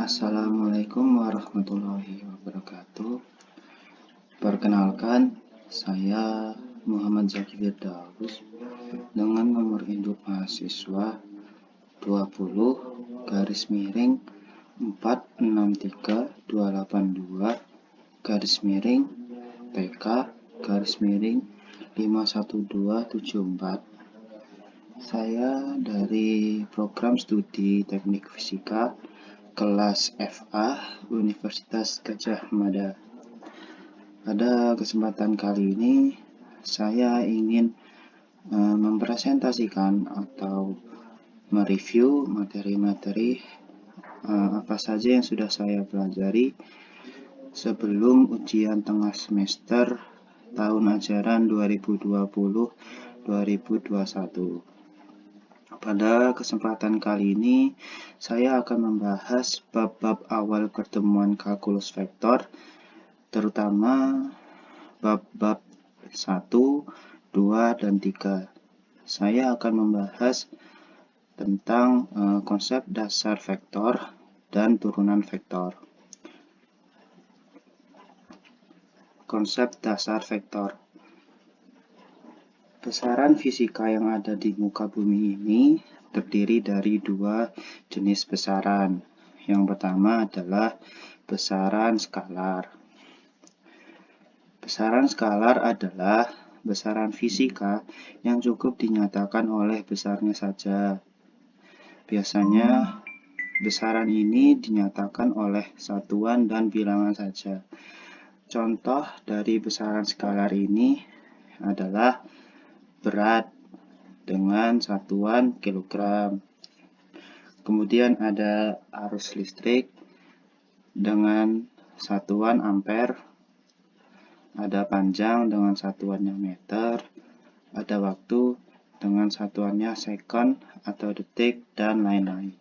Assalamualaikum warahmatullahi wabarakatuh. Perkenalkan, saya Muhammad Zaki Firdaus dengan nomor induk mahasiswa 20-463-282-TK-51274. Saya dari program studi Teknik Fisika kelas FA Universitas Gadjah Mada. Pada kesempatan kali ini saya ingin mempresentasikan atau mereview materi-materi apa saja yang sudah saya pelajari sebelum ujian tengah semester tahun ajaran 2020-2021. Pada kesempatan kali ini, saya akan membahas bab-bab awal pertemuan kalkulus vektor, terutama bab-bab 1, 2, dan 3. Saya akan membahas tentang konsep dasar vektor dan turunan vektor. Konsep dasar vektor. Besaran fisika yang ada di muka bumi ini terdiri dari dua jenis besaran. Yang pertama adalah besaran skalar. Besaran skalar adalah besaran fisika yang cukup dinyatakan oleh besarnya saja. Biasanya besaran ini dinyatakan oleh satuan dan bilangan saja. Contoh dari besaran skalar ini adalah berat dengan satuan kilogram. Kemudian ada arus listrik dengan satuan ampere, ada panjang dengan satuannya meter, ada waktu dengan satuannya second atau detik, dan lain-lain.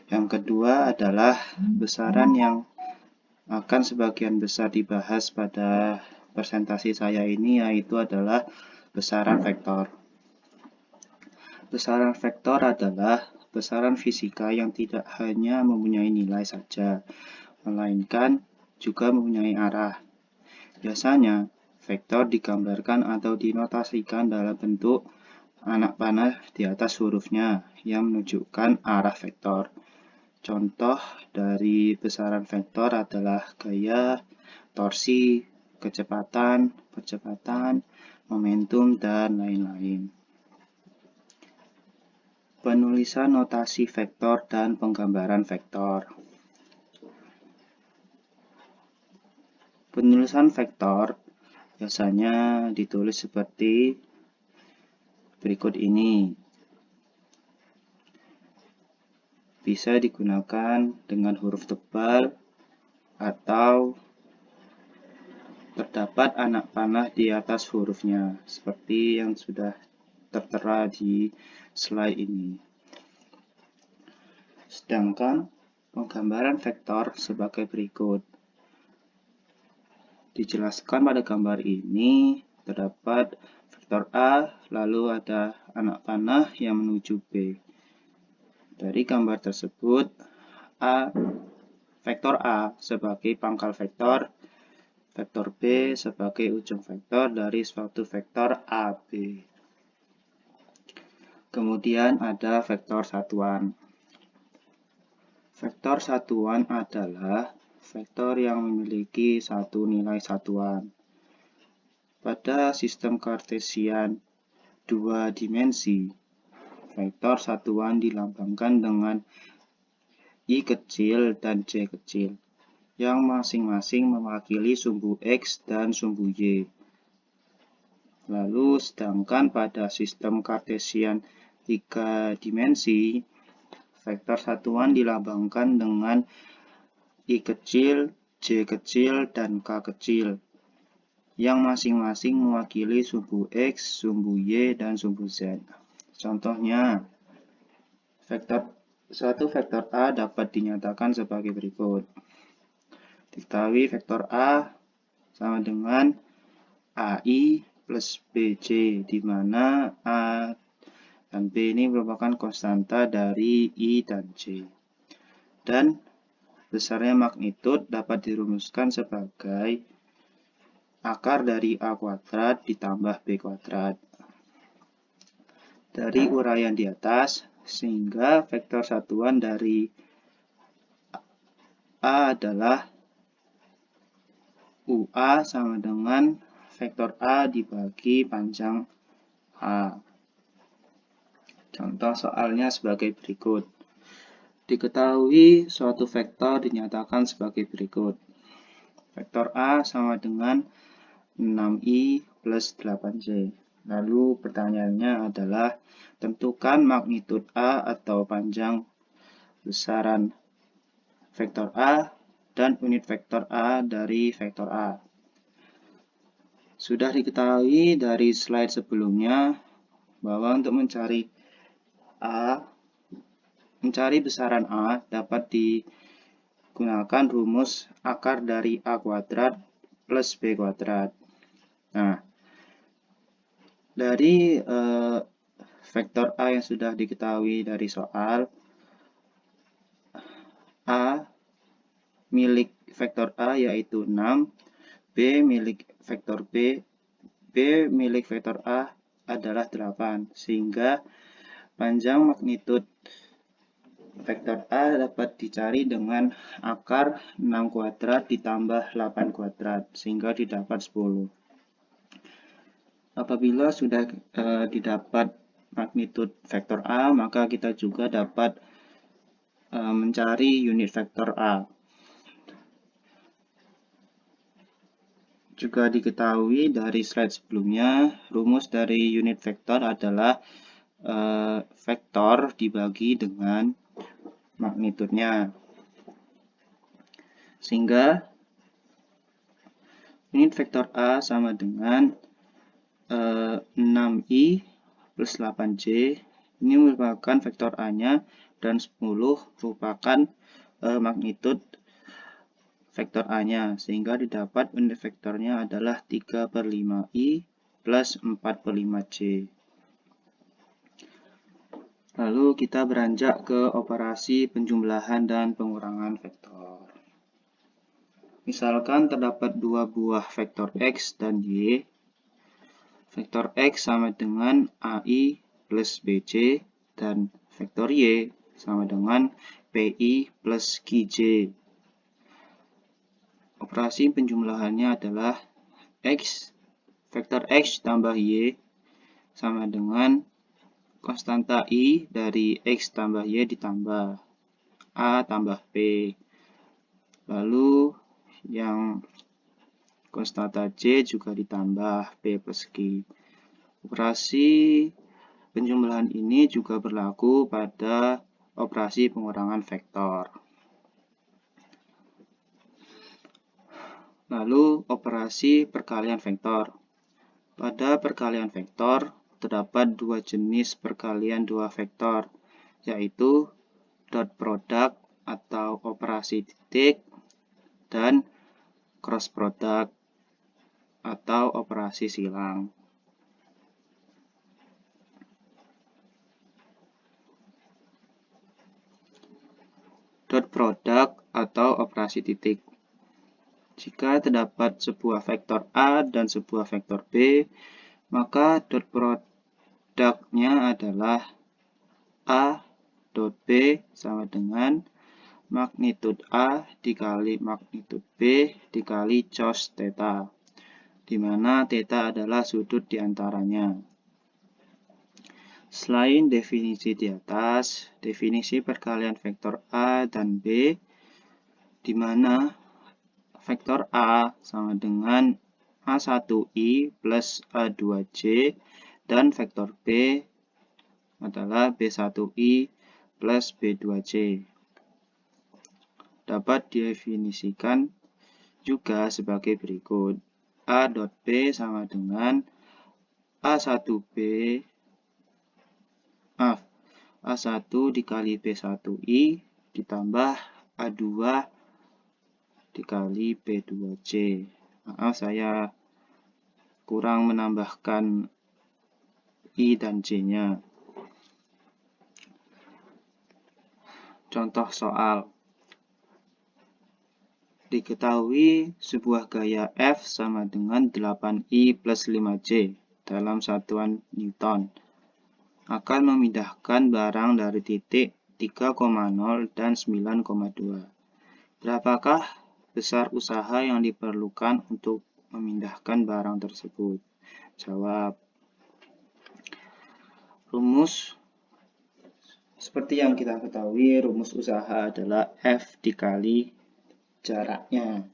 Yang kedua adalah besaran yang akan sebagian besar dibahas pada presentasi saya ini, yaitu adalah besaran vektor. Besaran vektor adalah besaran fisika yang tidak hanya mempunyai nilai saja, melainkan juga mempunyai arah. Biasanya, vektor digambarkan atau dinotasikan dalam bentuk anak panah di atas hurufnya yang menunjukkan arah vektor. Contoh dari besaran vektor adalah gaya, torsi, kecepatan, percepatan, momentum, dan lain-lain. Penulisan notasi vektor dan penggambaran vektor. Penulisan vektor biasanya ditulis seperti berikut ini. Bisa digunakan dengan huruf tebal atau terdapat anak panah di atas hurufnya, seperti yang sudah tertera di slide ini. Sedangkan penggambaran vektor sebagai berikut. Dijelaskan pada gambar ini terdapat vektor A, lalu ada anak panah yang menuju B. Dari gambar tersebut, vektor A sebagai pangkal vektor, vektor B sebagai ujung vektor dari suatu vektor AB. Kemudian ada vektor satuan. Vektor satuan adalah vektor yang memiliki satu nilai satuan. Pada sistem kartesian dua dimensi, vektor satuan dilambangkan dengan I kecil dan J kecil, yang masing-masing mewakili sumbu X dan sumbu Y. Lalu, sedangkan pada sistem kartesian tiga dimensi, vektor satuan dilambangkan dengan I kecil, J kecil, dan K kecil, yang masing-masing mewakili sumbu X, sumbu Y, dan sumbu Z. Contohnya, suatu vektor A dapat dinyatakan sebagai berikut. Diketahui vektor A sama dengan AI plus BJ, di mana A dan B ini merupakan konstanta dari I dan J. Dan besarnya magnitud dapat dirumuskan sebagai akar dari A kuadrat ditambah B kuadrat. Dari uraian di atas, sehingga vektor satuan dari A adalah UA sama dengan vektor A dibagi panjang A. Contoh soalnya sebagai berikut. Diketahui suatu vektor dinyatakan sebagai berikut. Vektor A sama dengan 6i plus 8j. Lalu pertanyaannya adalah tentukan magnitud A atau panjang besaran vektor A dan unit vektor A dari vektor A. Sudah diketahui dari slide sebelumnya bahwa untuk mencari besaran A dapat digunakan rumus akar dari A kuadrat plus B kuadrat. Nah, dari vektor A yang sudah diketahui dari soal, A milik vektor A yaitu 6, B milik vektor B milik vektor A adalah 8, sehingga panjang magnitud vektor A dapat dicari dengan akar 6 kuadrat ditambah 8 kuadrat, sehingga didapat 10. Apabila sudah didapat magnitud vektor A, maka kita juga dapat mencari unit vektor A. Juga diketahui dari slide sebelumnya, rumus dari unit vektor adalah vektor dibagi dengan magnitudnya. Sehingga unit vektor A sama dengan 6i plus 8j. Ini merupakan vektor A-nya dan 10 merupakan magnitud vektor A-nya, sehingga didapat unit vektornya adalah 3/5i plus 4/5j. Lalu kita beranjak ke operasi penjumlahan dan pengurangan vektor. Misalkan terdapat dua buah vektor x dan y. Vektor x sama dengan AI plus BC dan vektor y sama dengan PI plus QJ. Operasi penjumlahannya adalah vektor x tambah y sama dengan konstanta I dari x tambah y ditambah A tambah P. Lalu yang konstanta J juga ditambah P plus Q. Operasi penjumlahan ini juga berlaku pada operasi pengurangan vektor. Lalu operasi perkalian vektor. Pada perkalian vektor terdapat dua jenis perkalian dua vektor, yaitu dot product atau operasi titik dan cross product atau operasi silang. Dot product atau operasi titik. Jika terdapat sebuah vektor A dan sebuah vektor B, maka dot produknya adalah A dot B sama dengan magnitud A dikali magnitud B dikali cos theta, di mana theta adalah sudut di antaranya. Selain definisi di atas, definisi perkalian vektor A dan B, di mana vektor A sama dengan A1i plus A2j dan vektor B adalah B1i plus B2j. Dapat didefinisikan juga sebagai berikut. A dot B sama dengan A1 dikali B1i ditambah A2 dikali B2j. Maaf, saya kurang menambahkan I dan J-nya. Contoh soal. Diketahui sebuah gaya F sama dengan 8I plus 5J dalam satuan Newton akan memindahkan barang dari titik 3,0 dan 9,2. Berapakah besar usaha yang diperlukan untuk memindahkan barang tersebut? Jawab. Rumus seperti yang kita ketahui, rumus usaha adalah F dikali jaraknya.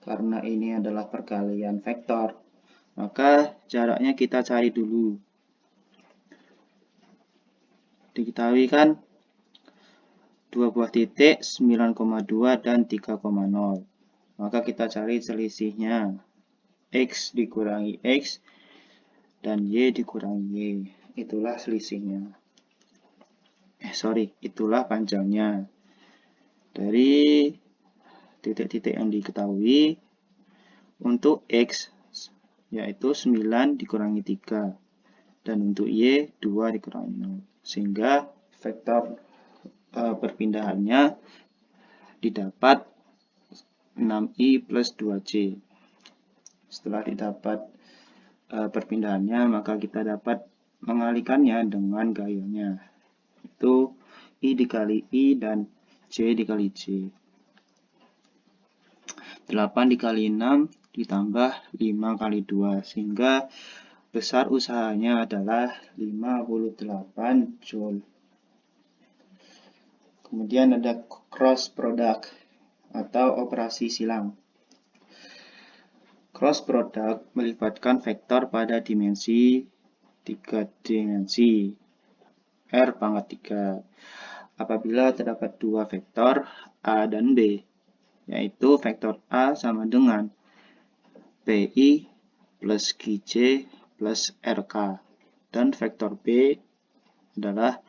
Karena ini adalah perkalian vektor, maka jaraknya kita cari dulu. Diketahui kan dua buah titik 9,2 dan 3,0. Maka kita cari selisihnya. X dikurangi X dan Y dikurangi Y. Itulah selisihnya. Itulah panjangnya. Dari titik-titik yang diketahui, untuk X yaitu 9 dikurangi 3. Dan untuk Y 2 dikurangi 0. Sehingga vektor perpindahannya didapat 6I plus 2J. Setelah didapat perpindahannya, maka kita dapat mengalihkannya dengan gayanya. Itu I dikali I dan J dikali J. 8 dikali 6 ditambah 5 kali 2. Sehingga besar usahanya adalah 58 Joule. Kemudian ada cross product atau operasi silang. Cross product melibatkan vektor pada dimensi 3 dimensi R pangkat 3. Apabila terdapat dua vektor A dan B, yaitu vektor A sama dengan PI plus QJ plus RK, dan vektor B adalah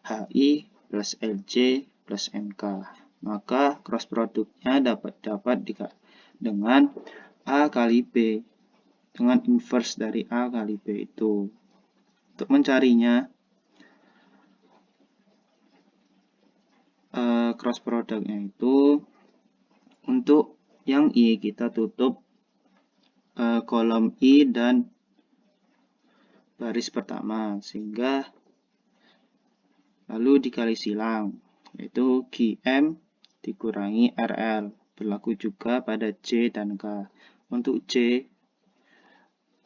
HI plus LJ plus MK. Maka cross produknya dapat dengan A kali B, dengan inverse dari A kali B itu. Untuk mencarinya, cross produknya itu, untuk yang I kita tutup kolom I dan baris pertama, sehingga lalu dikali silang, yaitu QM dikurangi RL, berlaku juga pada J dan K. Untuk J,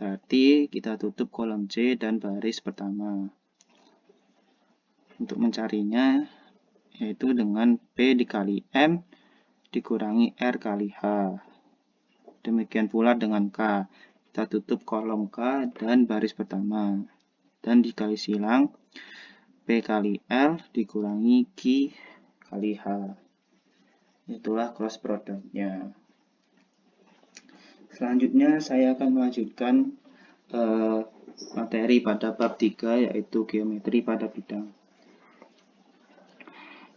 berarti kita tutup kolom J dan baris pertama. Untuk mencarinya, yaitu dengan P dikali M dikurangi R kali H. Demikian pula dengan K, kita tutup kolom K dan baris pertama, dan dikali silang P kali L dikurangi Q kali H. Itulah cross produknya. Selanjutnya saya akan melanjutkan materi pada bab 3, yaitu geometri pada bidang.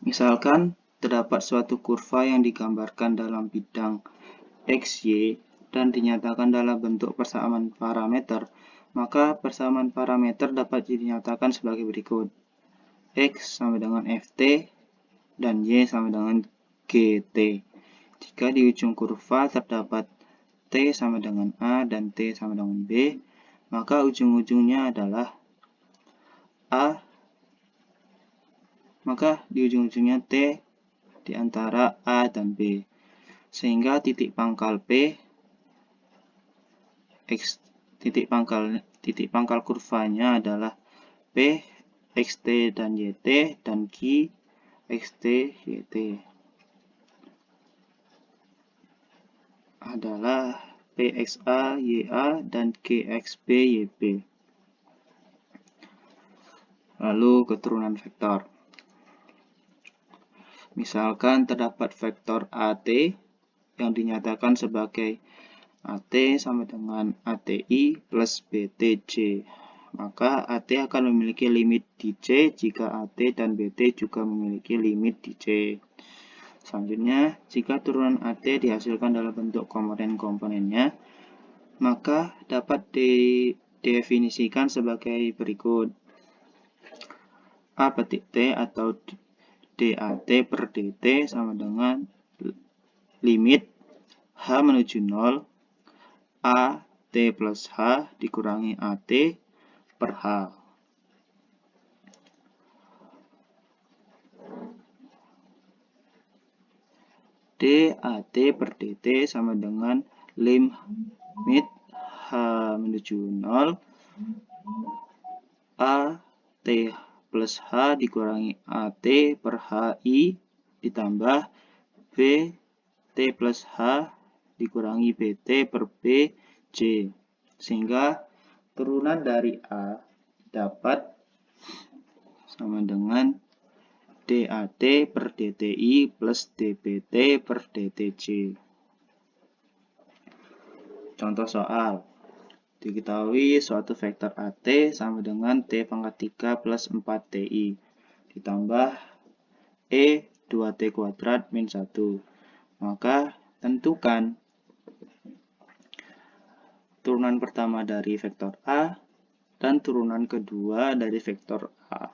Misalkan terdapat suatu kurva yang digambarkan dalam bidang XY dan dinyatakan dalam bentuk persamaan parameter, maka persamaan parameter dapat dinyatakan sebagai berikut. X sama dengan Ft dan Y sama dengan GT. Jika di ujung kurva terdapat T sama dengan A dan T sama dengan B, maka ujung-ujungnya adalah A, maka di ujung-ujungnya T di antara A dan B. Sehingga titik pangkal P, titik pangkal kurvanya adalah P, XT dan YT, dan Q, XT, YT adalah PXA, YA, dan GXB, YB. Lalu keturunan vektor. Misalkan terdapat vektor AT yang dinyatakan sebagai AT sama dengan ATI plus BTJ. Maka AT akan memiliki limit di C jika AT dan BT juga memiliki limit di C. Selanjutnya, jika turunan AT dihasilkan dalam bentuk komponen-komponennya, maka dapat didefinisikan sebagai berikut. A petik T atau DAT per DT sama dengan limit H menuju 0 AT plus H dikurangi AT per H. DAT per DT sama dengan limit H menuju 0 AT plus H dikurangi AT per HI ditambah BT plus H dikurangi BT per BJ. Sehingga turunan dari A dapat sama dengan DAT per DTI plus DBT per DTJ. Contoh soal. Diketahui suatu vektor AT sama dengan T pangkat 3 plus 4TI ditambah E 2T kuadrat min 1. Maka tentukan turunan pertama dari vektor A dan turunan kedua dari vektor A.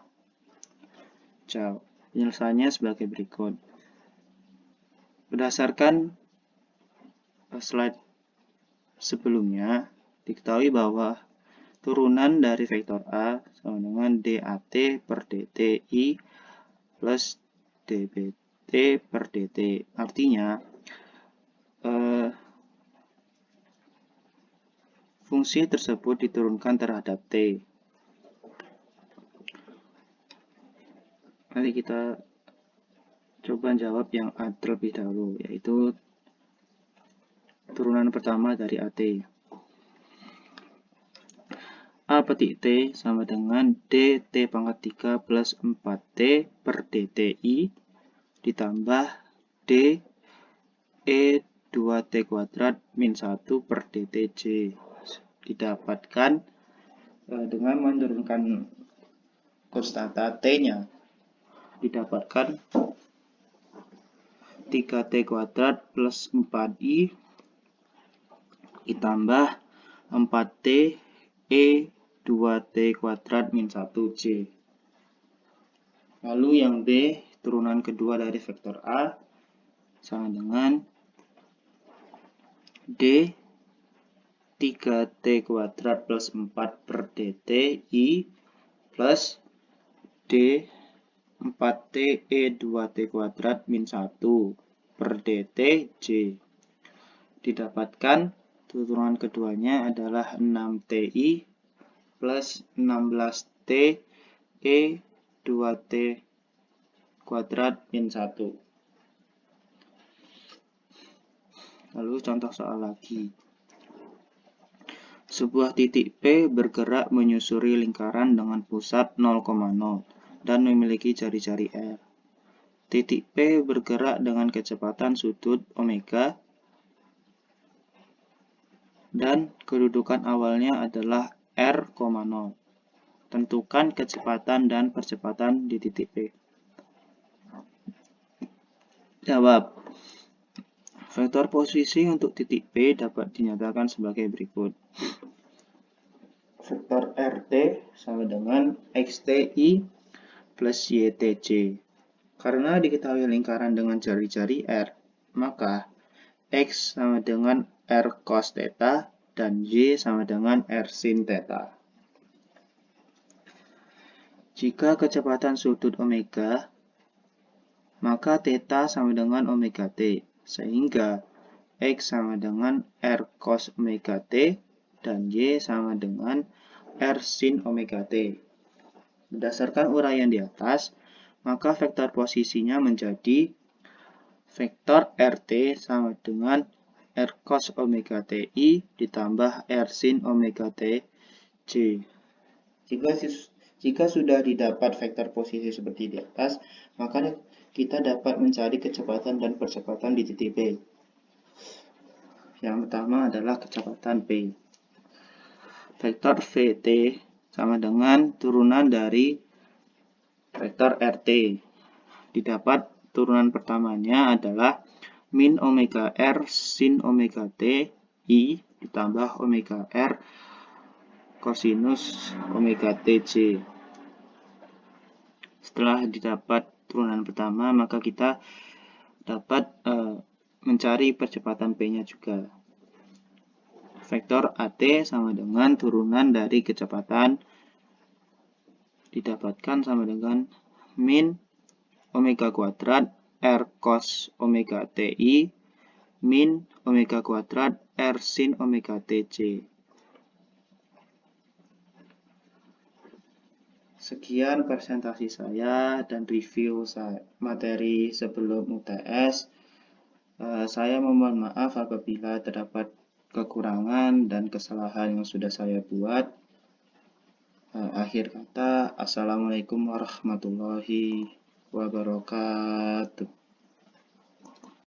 Penyelesaiannya sebagai berikut. Berdasarkan slide sebelumnya, diketahui bahwa turunan dari vektor A sama dengan DAT per DTI plus DBT per DT. Artinya, fungsi tersebut diturunkan terhadap T. Mari kita coba jawab yang A terlebih dahulu, yaitu turunan pertama dari AT. A petik T sama dengan DT pangkat 3 plus 4T per DTI ditambah D E 2T kuadrat min 1 per DTJ. Didapatkan dengan menurunkan konstanta T-nya. Didapatkan 3T kuadrat plus 4I ditambah 4T E 2T kuadrat min 1J. Lalu yang B, turunan kedua dari vektor A sama dengan D 3T kuadrat plus 4 per DTI plus D 4T E 2T kuadrat min 1 per DTJ. Didapatkan turunan keduanya adalah 6TI plus 16T E 2T kuadrat min 1. Lalu contoh soal lagi. Sebuah titik P bergerak menyusuri lingkaran dengan pusat 0,0 dan memiliki jari-jari R. Titik P bergerak dengan kecepatan sudut omega dan kedudukan awalnya adalah R,0. Tentukan kecepatan dan percepatan di titik P. Jawab. Vektor posisi untuk titik P dapat dinyatakan sebagai berikut. Vektor RT sama dengan XTI plus YTJ. Karena diketahui lingkaran dengan jari-jari R, maka X sama dengan R cos theta dan Y sama dengan R sin theta. Jika kecepatan sudut omega, maka theta sama dengan omega T, sehingga X sama dengan R cos omega T dan Y sama dengan R sin omega T. Berdasarkan uraian di atas, maka vektor posisinya menjadi vektor RT sama dengan R cos omega TI ditambah R sin omega TJ. Jika sudah didapat vektor posisi seperti di atas, maka kita dapat mencari kecepatan dan percepatan di titik P. Yang pertama adalah kecepatan P. Vektor VT sama dengan turunan dari vektor RT. Didapat turunan pertamanya adalah min omega R sin omega T I ditambah omega R kosinus omega TJ. Setelah didapat turunan pertama, maka kita dapat mencari percepatan P-nya juga. Vektor AT sama dengan turunan dari kecepatan didapatkan sama dengan min omega kuadrat R cos omega TI min omega kuadrat R sin omega TC. Sekian presentasi saya dan review materi sebelum UTS. Saya memohon maaf apabila terdapat kekurangan dan kesalahan yang sudah saya buat. Akhir kata, Assalamualaikum warahmatullahi wabarakatuh.